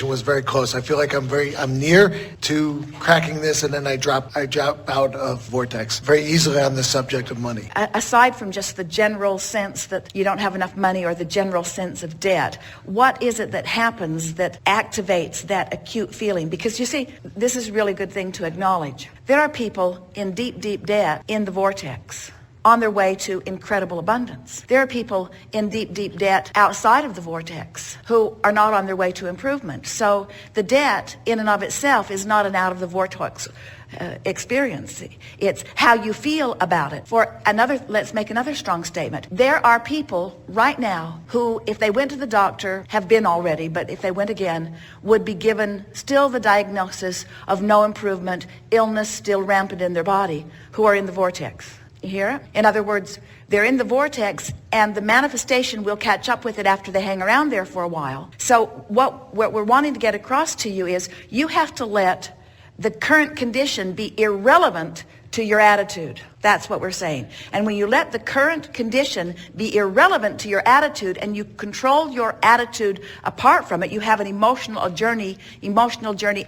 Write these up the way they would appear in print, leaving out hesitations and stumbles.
was very close. I feel like I'm near to cracking this, and then I drop out of vortex very easily on the subject of money. Aside from just the general sense that you don't have enough money or the general sense of debt, what is it that happens that activates that acute feeling? Because you see, this is a really good thing to acknowledge. There are people in deep, deep debt in the vortex, on their way to incredible abundance. There are people in deep, deep debt outside of the vortex who are not on their way to improvement. So the debt in and of itself is not an out of the vortex experience. It's how you feel about it. Let's make another strong statement. There are people right now who, if they went to the doctor, have been already, but if they went again, would be given still the diagnosis of no improvement, illness still rampant in their body, who are in the vortex. You hear it? In other words, they're in the vortex, and the manifestation will catch up with it after they hang around there for a while. So what we're wanting to get across to you is you have to let the current condition be irrelevant to your attitude. That's what we're saying. And when you let the current condition be irrelevant to your attitude and you control your attitude apart from it, you have an emotional journey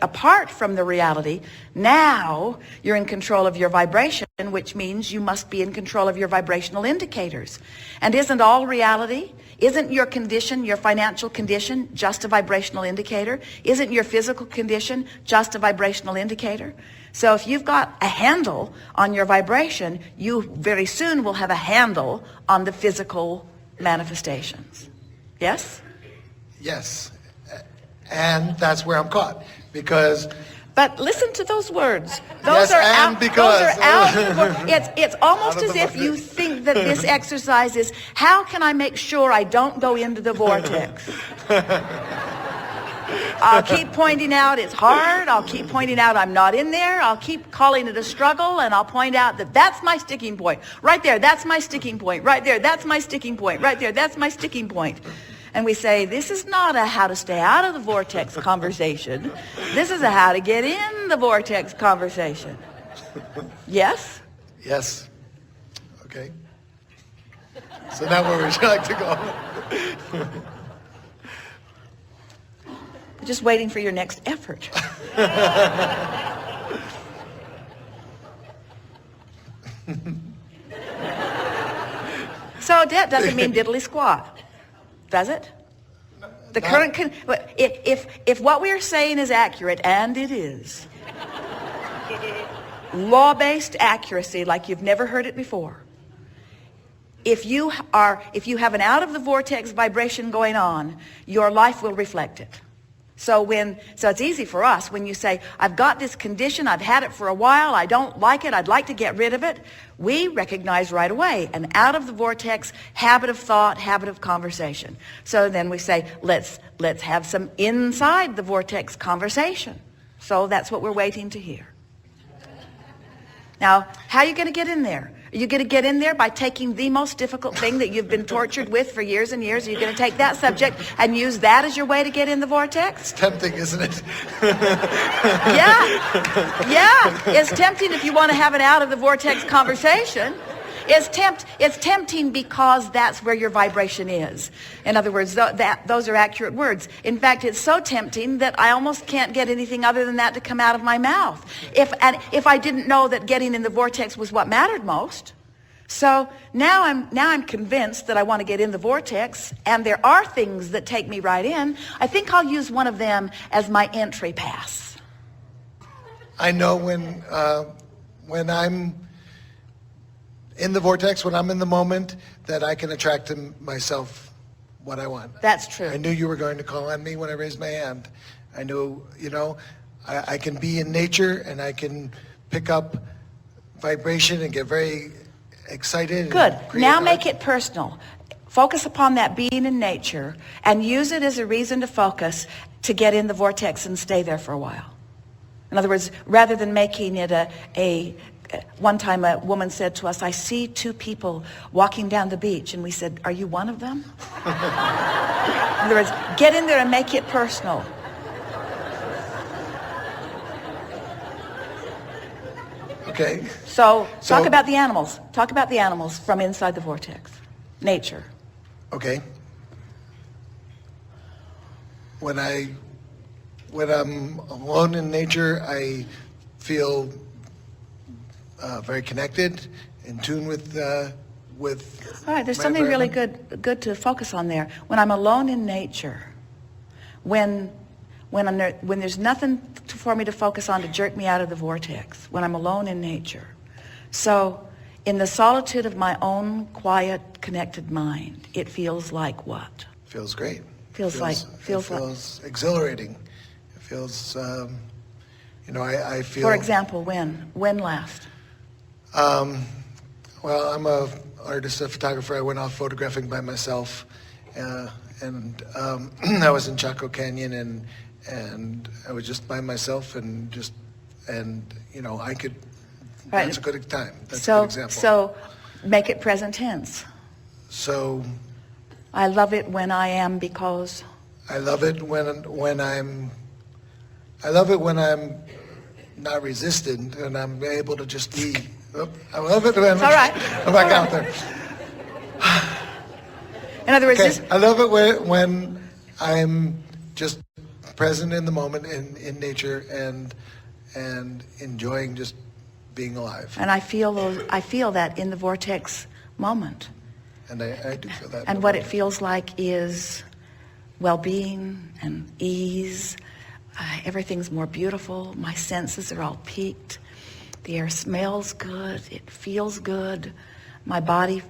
apart from the reality. Now you're in control of your vibration, which means you must be in control of your vibrational indicators. And isn't all reality? Isn't your condition, your financial condition, just a vibrational indicator? Isn't your physical condition just a vibrational indicator? So if you've got a handle on your vibration, you very soon will have a handle on the physical manifestations. Yes? Yes. And that's where I'm caught, because... But listen to those words. Those are out. It's almost as if you think that this exercise is, how can I make sure I don't go into the vortex? I'll keep pointing out it's hard. I'll keep pointing out I'm not in there. I'll keep calling it a struggle, and I'll point out that that's my sticking point. Right there, that's my sticking point. Right there, that's my sticking point. Right there, that's my sticking point. And we say, this is not a how to stay out of the vortex conversation. This is a how to get in the vortex conversation. Yes? Yes. Okay. So now where would you like to go? Just waiting for your next effort. So debt doesn't mean diddly squat, does it? The current, if what we are saying is accurate, and it is, law-based accuracy like you've never heard it before. If you have an out of the vortex vibration going on, your life will reflect it. So it's easy for us when you say, I've got this condition, I've had it for a while, I don't like it, I'd like to get rid of it. We recognize right away an out of the vortex habit of thought, habit of conversation. So then we say, let's have some inside the vortex conversation. So that's what we're waiting to hear. Now, how are you going to get in there? Are you going to get in there by taking the most difficult thing that you've been tortured with for years and years? Are you going to take that subject and use that as your way to get in the vortex? It's tempting, isn't it? Yeah. It's tempting if you want to have an out of the vortex conversation. It's tempting because that's where your vibration is. In other words, those are accurate words. In fact, it's so tempting that I almost can't get anything other than that to come out of my mouth. If I didn't know that getting in the vortex was what mattered most. So now I'm convinced that I want to get in the vortex, and there are things that take me right in. I think I'll use one of them as my entry pass. I know when I'm in the vortex, when I'm in the moment, that I can attract to myself what I want. That's true. I knew you were going to call on me when I raised my hand. I knew, I can be in nature and I can pick up vibration and get very excited. Good. Now make it personal. Focus upon that being in nature and use it as a reason to focus to get in the vortex and stay there for a while. In other words, rather than making it one time a woman said to us, I see two people walking down the beach. And we said, are you one of them? In other words, get in there and make it personal. Okay. So talk about the animals. Talk about the animals from inside the vortex. Nature. Okay. When I when I'm alone in nature, I feel very connected, in tune with All right, there's my something really environment. good to focus on there. When I'm alone in nature, when there's nothing for me to focus on to jerk me out of the vortex, when I'm alone in nature. So in the solitude of my own quiet, connected mind, it feels like what? Feels great. Feels It like exhilarating. It feels, I feel. For example, when last? Well, I'm a artist, a photographer. I went off photographing by myself, and I was in Chaco Canyon, and I was just by myself, and I could. Right. That's a good time. That's a So good example. so make it present tense. So I love it when I am because. I love it when I'm not resistant and I'm able to just be. I love it when It's all right. I'm back out there. In other words, Okay, I love it when I'm just present in the moment in nature and enjoying just being alive. and I feel that in the vortex moment. And I do feel that. And what it feels like is well-being and ease. Everything's more beautiful. My senses are all peaked. The air smells good. It feels good. My body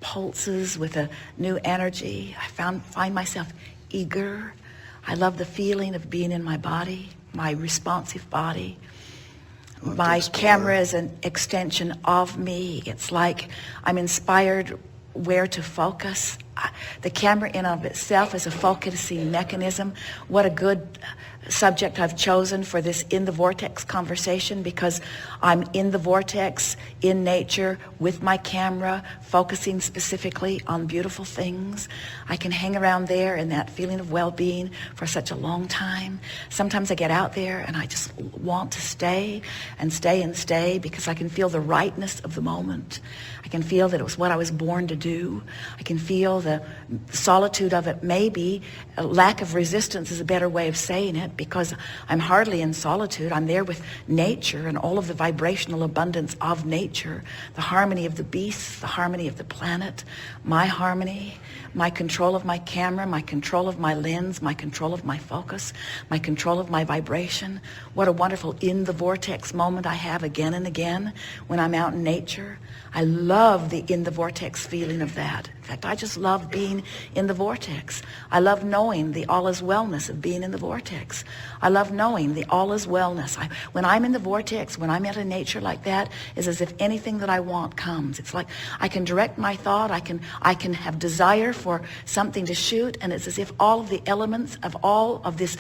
pulses with a new energy. I find myself eager. I love the feeling of being in my body, my responsive body. My camera is an extension of me. It's like I'm inspired where to focus. The camera in of itself is a focusing mechanism. What a good subject I've chosen for this In the Vortex conversation, because I'm in the vortex, in nature, with my camera, focusing specifically on beautiful things. I can hang around there in that feeling of well-being for such a long time. Sometimes I get out there and I just want to stay and stay and stay because I can feel the rightness of the moment. I can feel that it was what I was born to do. I can feel the solitude of it. Maybe a lack of resistance is a better way of saying it, because I'm hardly in solitude. I'm there with nature and all of the vibrational abundance of nature, the harmony of the beasts, the harmony of the planet, my harmony, my control of my camera, my control of my lens, my control of my focus, my control of my vibration. What a wonderful in the vortex moment I have again and again when I'm out in nature. I love the in the vortex feeling of that. In fact, I just love being in the vortex. I love knowing the all is wellness of being in the vortex. I love knowing the all is wellness. When I'm in the vortex, when I'm out in nature like that, is as if anything that I want comes. It's like I can direct my thought. I can have desire for something to shoot, and it's as if all of the elements of all of this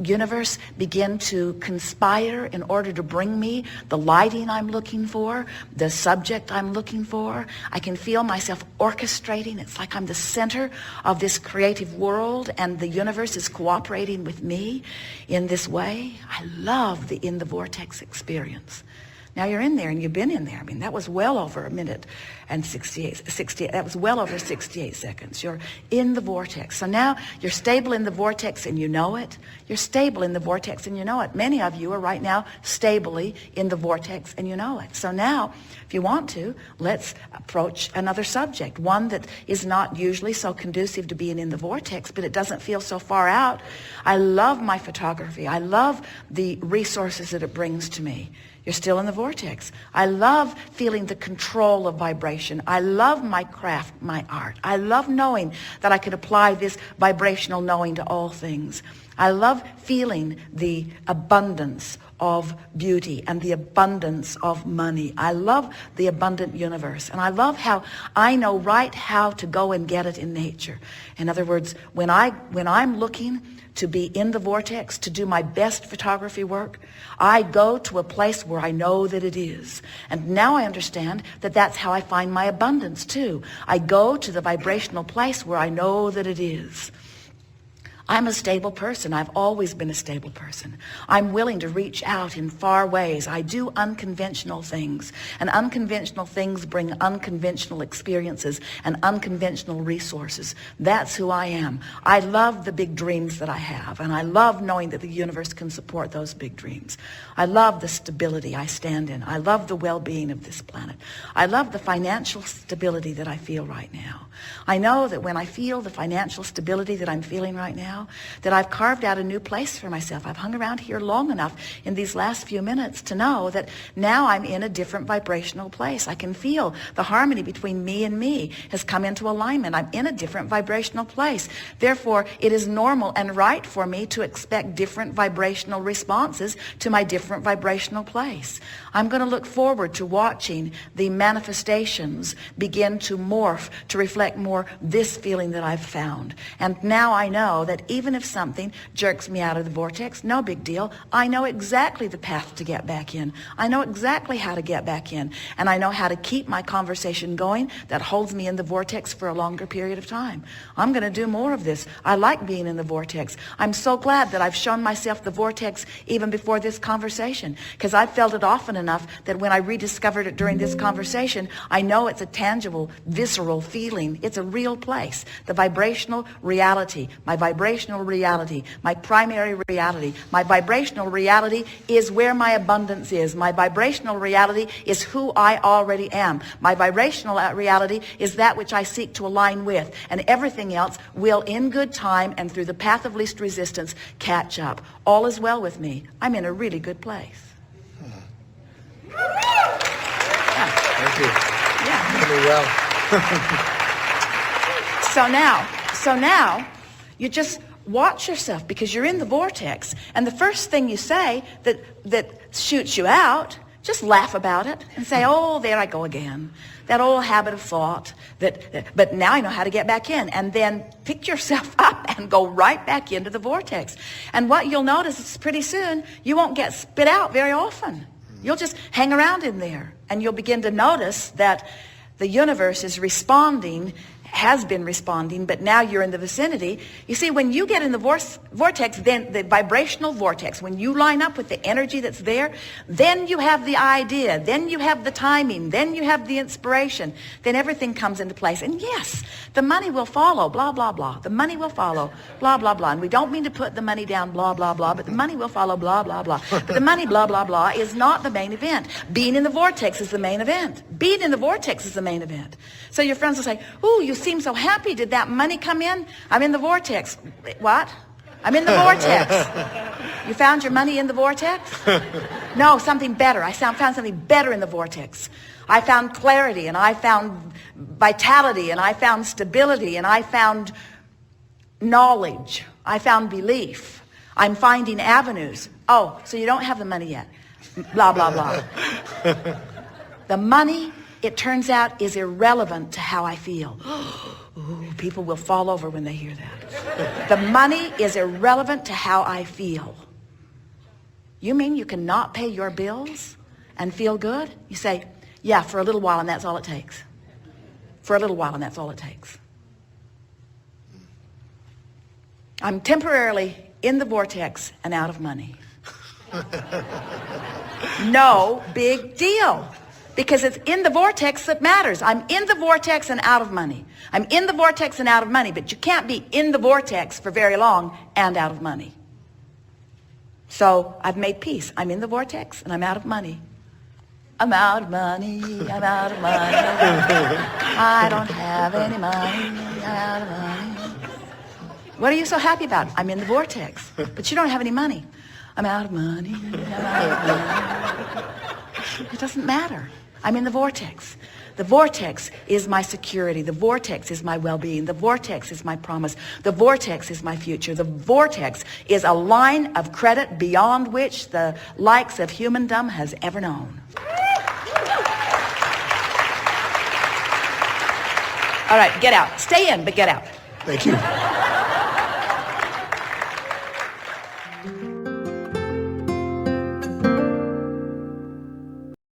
universe begin to conspire in order to bring me the lighting I'm looking for, the subject I'm looking for. I can feel myself orchestrating. It's like I'm the center of this creative world and the universe is cooperating with me in this way. I love the in the vortex experience. Now you're in there and you've been in there. I mean, that was well over a minute and 68, that was well over 68 seconds. You're in the vortex. So now you're stable in the vortex and you know it. You're stable in the vortex and you know it. Many of you are right now stably in the vortex and you know it. So now, if you want to, let's approach another subject, one that is not usually so conducive to being in the vortex, but it doesn't feel so far out. I love my photography. I love the resources that it brings to me. You're still in the vortex. I love feeling the control of vibration. I love my craft, my art. I love knowing that I could apply this vibrational knowing to all things. I love feeling the abundance of beauty and the abundance of money. I love the abundant universe. And I love how I know right how to go and get it in nature. In other words, when I'm looking to be in the vortex, to do my best photography work, I go to a place where I know that it is. And now I understand that that's how I find my abundance too. I go to the vibrational place where I know that it is. I'm a stable person. I've always been a stable person. I'm willing to reach out in far ways. I do unconventional things. And unconventional things bring unconventional experiences and unconventional resources. That's who I am. I love the big dreams that I have. And I love knowing that the universe can support those big dreams. I love the stability I stand in. I love the well-being of this planet. I love the financial stability that I feel right now. I know that when I feel the financial stability that I'm feeling right now, that I've carved out a new place for myself. I've hung around here long enough in these last few minutes to know that now I'm in a different vibrational place. I can feel the harmony between me and me has come into alignment. I'm in a different vibrational place. Therefore, it is normal and right for me to expect different vibrational responses to my different vibrational place. I'm going to look forward to watching the manifestations begin to morph to reflect more this feeling that I've found. And now I know that even if something jerks me out of the vortex, no big deal. I know exactly the path to get back in. I know exactly how to get back in. And I know how to keep my conversation going that holds me in the vortex for a longer period of time. I'm going to do more of this. I like being in the vortex. I'm so glad that I've shown myself the vortex even before this conversation, because I felt it often enough that when I rediscovered it during this conversation, I know it's a tangible, visceral feeling. It's a real place. The vibrational reality, my vibrational reality, my primary reality. My vibrational reality is where my abundance is. My vibrational reality is who I already am. My vibrational reality is that which I seek to align with. And everything else will, in good time and through the path of least resistance, catch up. All is well with me. I'm in a really good place. Thank you. Yeah. Really well. So now, you just watch yourself, because you're in the vortex, and the first thing you say that shoots you out, just laugh about it and say, oh, there I go again. That old habit of thought, but now I know how to get back in. And then pick yourself up and go right back into the vortex. And what you'll notice is pretty soon, you won't get spit out very often. You'll just hang around in there, and you'll begin to notice that the universe is responding, has been responding, but now you're in the vicinity. You see, when you get in the vortex, then the vibrational vortex, when you line up with the energy that's there, then you have the idea, then you have the timing, then you have the inspiration, then everything comes into place. And yes, the money will follow, blah, blah, blah. The money will follow, blah, blah, blah. And we don't mean to put the money down, blah, blah, blah, but the money will follow, blah, blah, blah. But the money, blah, blah, blah, is not the main event. Being in the vortex is the main event. Being in the vortex is the main event. So your friends will say, ooh, you seem so happy. Did that money come in? I'm in the vortex. What? I'm in the vortex. You found your money in the vortex? No, something better. I found something better in the vortex. I found clarity, and I found vitality, and I found stability, and I found knowledge. I found belief. I'm finding avenues. Oh, so you don't have the money yet. Blah, blah, blah. The money, it turns out, is irrelevant to how I feel. Ooh, people will fall over when they hear that. The money is irrelevant to how I feel. You mean you cannot pay your bills and feel good? You say, yeah, for a little while, and that's all it takes. For a little while, and that's all it takes. I'm temporarily in the vortex and out of money. No big deal. Because it's in the vortex that matters. I'm in the vortex and out of money. I'm in the vortex and out of money, but you can't be in the vortex for very long and out of money. So I've made peace. I'm in the vortex and I'm out of money. I'm out of money. I'm out of money. I don't have any money. I'm out of money. What are you so happy about? I'm in the vortex, but you don't have any money. I'm out of money. I'm out of money. It doesn't matter. I'm in the vortex. The vortex is my security. The vortex is my well-being. The vortex is my promise. The vortex is my future. The vortex is a line of credit beyond which the likes of humandom has ever known. All right, get out. Stay in, but get out. Thank you.